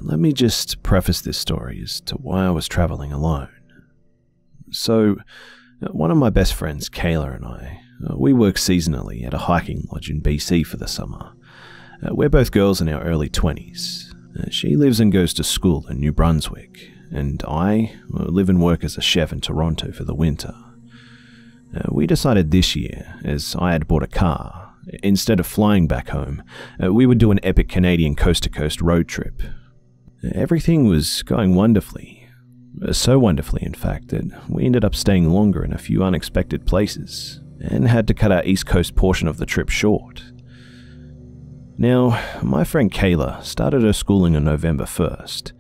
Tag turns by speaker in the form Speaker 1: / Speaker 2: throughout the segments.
Speaker 1: Let me just preface this story as to why I was traveling alone. So, one of my best friends, Kayla, and I, we work seasonally at a hiking lodge in BC for the summer. We're both girls in our early 20s. She lives and goes to school in New Brunswick, and I live and work as a chef in Toronto for the winter. We decided this year, as I had bought a car, instead of flying back home, we would do an epic Canadian coast-to-coast road trip. Everything was going wonderfully. So wonderfully, in fact, that we ended up staying longer in a few unexpected places, and had to cut our East Coast portion of the trip short. Now, my friend Kayla started her schooling on November 1st,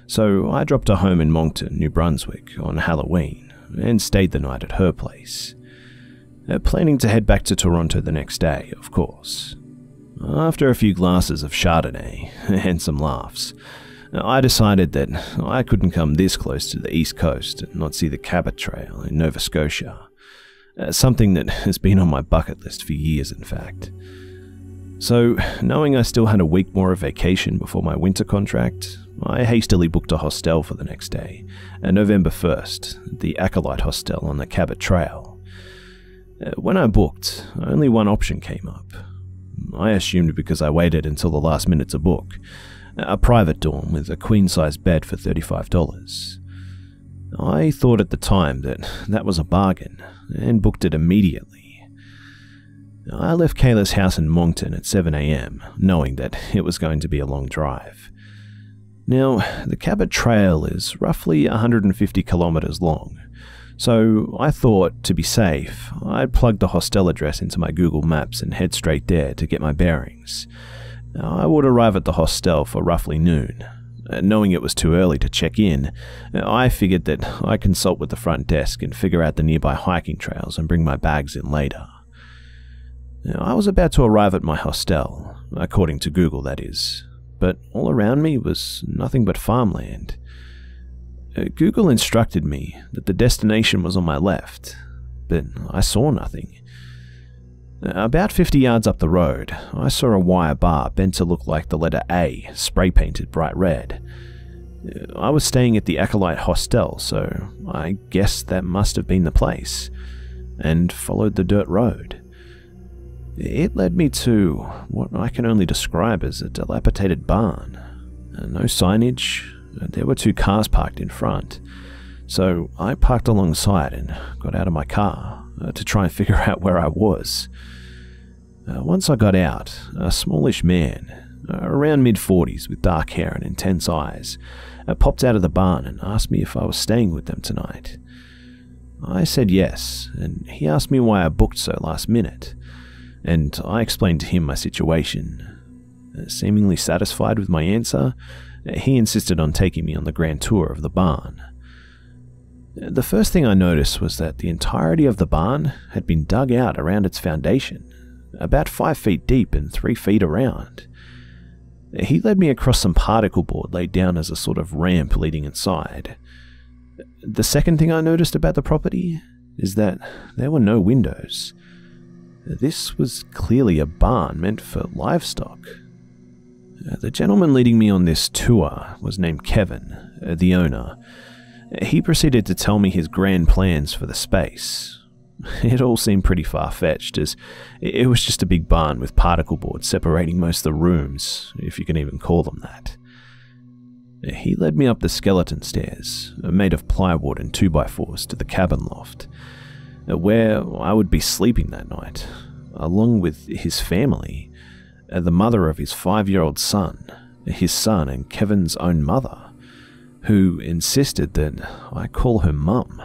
Speaker 1: so I dropped her home in Moncton, New Brunswick, on Halloween, and stayed the night at her place, planning to head back to Toronto the next day, of course. After a few glasses of Chardonnay and some laughs, I decided that I couldn't come this close to the East Coast and not see the Cabot Trail in Nova Scotia, something that has been on my bucket list for years, in fact. So, knowing I still had a week more of vacation before my winter contract, I hastily booked a hostel for the next day, November 1st, the Acolyte Hostel on the Cabot Trail. When I booked, only one option came up. I assumed because I waited until the last minute to book, a private dorm with a queen-size bed for $35. I thought at the time that that was a bargain, and booked it immediately. I left Kayla's house in Moncton at 7 a.m, knowing that it was going to be a long drive. Now, the Cabot Trail is roughly 150 kilometers long, so I thought, to be safe, I'd plug the hostel address into my Google Maps and head straight there to get my bearings. I would arrive at the hostel for roughly noon. Knowing it was too early to check in, I figured that I'd consult with the front desk and figure out the nearby hiking trails and bring my bags in later. I was about to arrive at my hostel, according to Google that is, but all around me was nothing but farmland. Google instructed me that the destination was on my left, but I saw nothing. About 50 yards up the road, I saw a wire bar bent to look like the letter A, spray-painted bright red. I was staying at the Acolyte Hostel, so I guessed that must have been the place, and followed the dirt road. It led me to what I can only describe as a dilapidated barn. No signage, there were 2 cars parked in front, so I parked alongside and got out of my car to try and figure out where I was. Once I got out, a smallish man, around mid-40s with dark hair and intense eyes, popped out of the barn and asked me if I was staying with them tonight. I said yes, and he asked me why I booked so last minute, and I explained to him my situation. Seemingly satisfied with my answer, he insisted on taking me on the grand tour of the barn. The first thing I noticed was that the entirety of the barn had been dug out around its foundation, about 5 feet deep and 3 feet around. He led me across some particle board laid down as a sort of ramp leading inside. The second thing I noticed about the property is that there were no windows. This was clearly a barn meant for livestock. The gentleman leading me on this tour was named Kevin, the owner. He proceeded to tell me his grand plans for the space. It all seemed pretty far-fetched, as it was just a big barn with particle boards separating most of the rooms, if you can even call them that. He led me up the skeleton stairs, made of plywood and 2x4s, to the cabin loft, where I would be sleeping that night, along with his family, the mother of his 5-year-old son, his son and Kevin's own mother, who insisted that I call her Mum.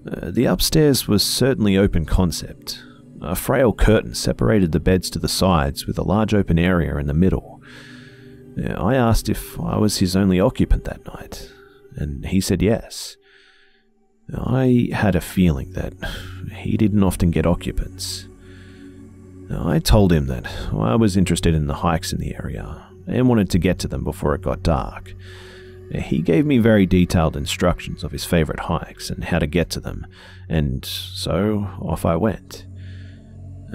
Speaker 1: The upstairs was certainly open concept. A frail curtain separated the beds to the sides with a large open area in the middle. I asked if I was his only occupant that night, and he said yes. I had a feeling that he didn't often get occupants. I told him that I was interested in the hikes in the area and wanted to get to them before it got dark. He gave me very detailed instructions of his favorite hikes and how to get to them, and so off I went.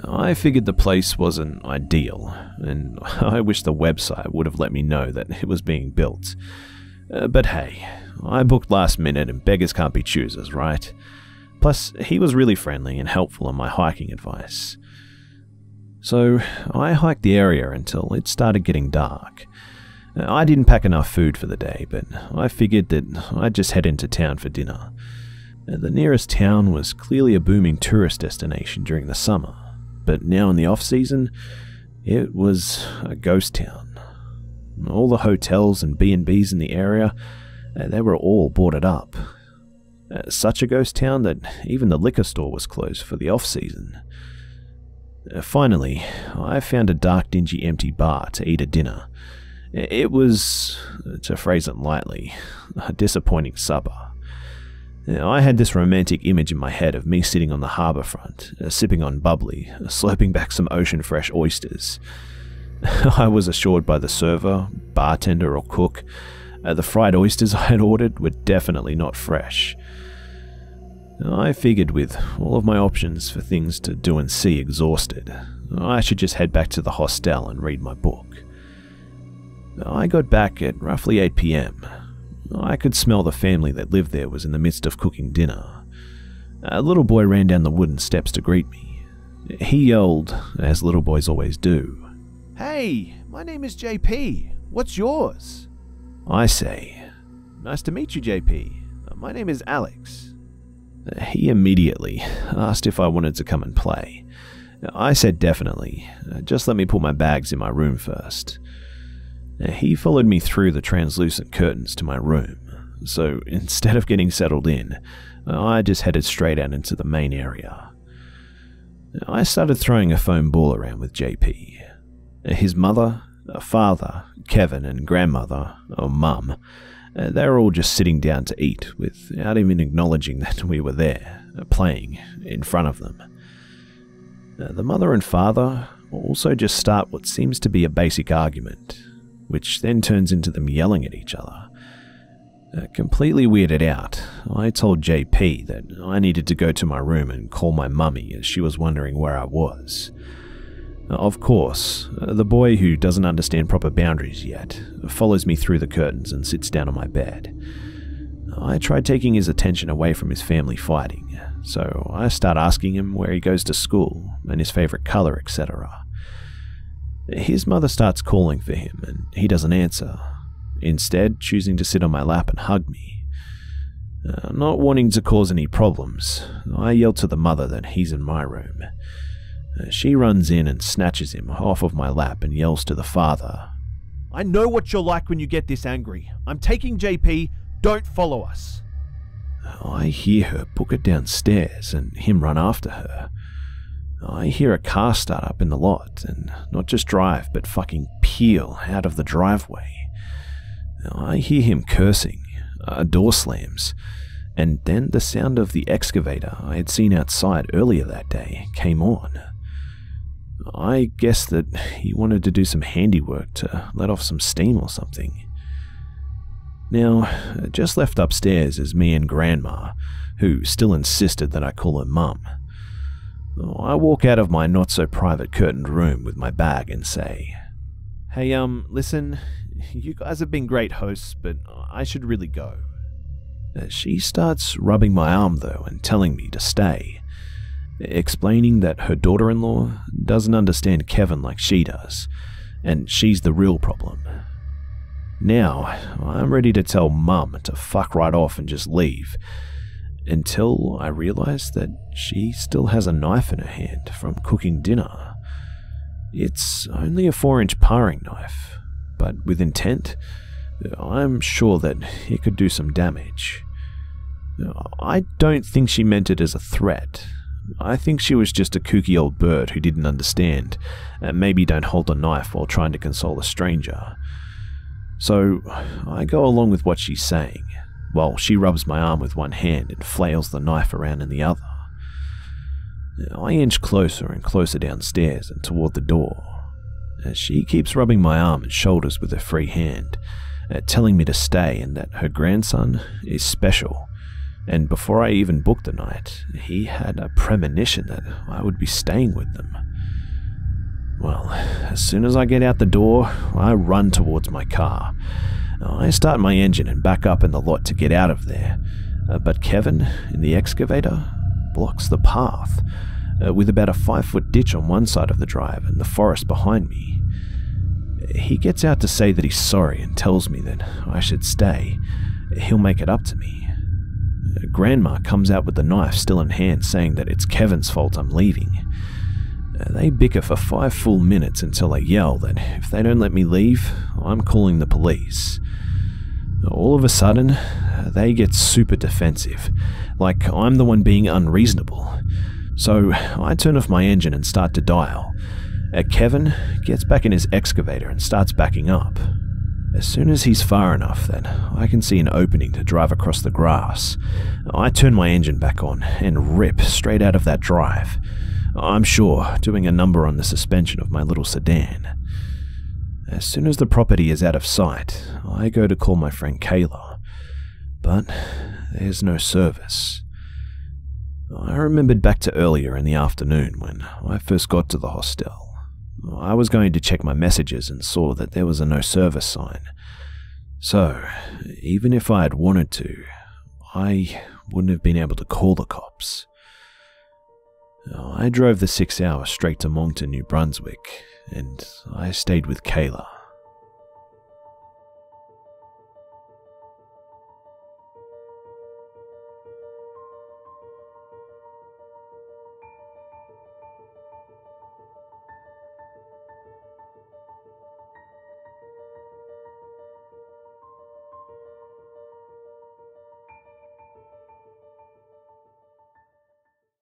Speaker 1: I figured the place wasn't ideal, and I wish the website would have let me know that it was being built. But hey, I booked last minute and beggars can't be choosers, right? Plus, he was really friendly and helpful on my hiking advice. So, I hiked the area until it started getting dark. I didn't pack enough food for the day, but I figured that I'd just head into town for dinner. The nearest town was clearly a booming tourist destination during the summer, but now in the off-season, it was a ghost town. All the hotels and B&Bs in the area, they were all boarded up. Such a ghost town that even the liquor store was closed for the off-season. Finally, I found a dark, dingy, empty bar to eat a dinner. It was, to phrase it lightly, a disappointing supper. I had this romantic image in my head of me sitting on the harbour front, sipping on bubbly, slurping back some ocean-fresh oysters. I was assured by the server, bartender or cook, the fried oysters I had ordered were definitely not fresh. I figured with all of my options for things to do and see exhausted, I should just head back to the hostel and read my book. I got back at roughly 8 PM. I could smell the family that lived there was in the midst of cooking dinner. A little boy ran down the wooden steps to greet me. He yelled, as little boys always do,
Speaker 2: "Hey, my name is JP. What's yours?"
Speaker 1: I say,
Speaker 2: "Nice to meet you, JP. My name is Alex."
Speaker 1: He immediately asked if I wanted to come and play. I said definitely, just let me put my bags in my room first. He followed me through the translucent curtains to my room, so instead of getting settled in, I just headed straight out into the main area. I started throwing a foam ball around with JP. His mother, father, Kevin, and grandmother, or mum, they were all just sitting down to eat without even acknowledging that we were there, playing in front of them. The mother and father also just start what seems to be a basic argument, which then turns into them yelling at each other. Completely weirded out, I told JP that I needed to go to my room and call my mummy as she was wondering where I was. Of course, the boy who doesn't understand proper boundaries yet follows me through the curtains and sits down on my bed. I tried taking his attention away from his family fighting, so I start asking him where he goes to school and his favorite color, etc. His mother starts calling for him and he doesn't answer, instead choosing to sit on my lap and hug me. Not wanting to cause any problems, I yell to the mother that he's in my room. She runs in and snatches him off of my lap and yells to the father,
Speaker 2: "I know what you're like when you get this angry. I'm taking JP. Don't follow us."
Speaker 1: I hear her book it downstairs and him run after her. I hear a car start up in the lot and not just drive but fucking peel out of the driveway. I hear him cursing, a door slams, and then the sound of the excavator I had seen outside earlier that day came on. I guessed that he wanted to do some handiwork to let off some steam or something. Now, just left upstairs is me and Grandma, who still insisted that I call her Mum. I walk out of my not-so-private curtained room with my bag and say, "Hey, listen, you guys have been great hosts, but I should really go." She starts rubbing my arm, though, and telling me to stay, explaining that her daughter-in-law doesn't understand Kevin like she does, and she's the real problem. Now, I'm ready to tell Mum to fuck right off and just leave, until I realize that she still has a knife in her hand from cooking dinner. It's only a 4-inch paring knife, but with intent, I'm sure that it could do some damage. I don't think she meant it as a threat. I think she was just a kooky old bird who didn't understand, and maybe don't hold a knife while trying to console a stranger. So I go along with what she's saying, while she rubs my arm with one hand and flails the knife around in the other. I inch closer and closer downstairs and toward the door, as she keeps rubbing my arm and shoulders with her free hand, telling me to stay and that her grandson is special. And before I even booked the night, he had a premonition that I would be staying with them. Well, as soon as I get out the door, I run towards my car. I start my engine and back up in the lot to get out of there, but Kevin, in the excavator, blocks the path, with about a 5-foot ditch on one side of the drive and the forest behind me. He gets out to say that he's sorry and tells me that I should stay. He'll make it up to me. Grandma comes out with the knife still in hand, saying that it's Kevin's fault I'm leaving. They bicker for 5 full minutes until I yell that if they don't let me leave, I'm calling the police. All of a sudden, they get super defensive, like I'm the one being unreasonable. So I turn off my engine and start to dial. Kevin gets back in his excavator and starts backing up. As soon as he's far enough that I can see an opening to drive across the grass, I turn my engine back on and rip straight out of that drive. I'm sure doing a number on the suspension of my little sedan. As soon as the property is out of sight, I go to call my friend Kayla, but there's no service. I remembered back to earlier in the afternoon when I first got to the hostel. I was going to check my messages and saw that there was a no service sign. So, even if I had wanted to, I wouldn't have been able to call the cops. I drove the 6 hours straight to Moncton, New Brunswick, and I stayed with Kayla.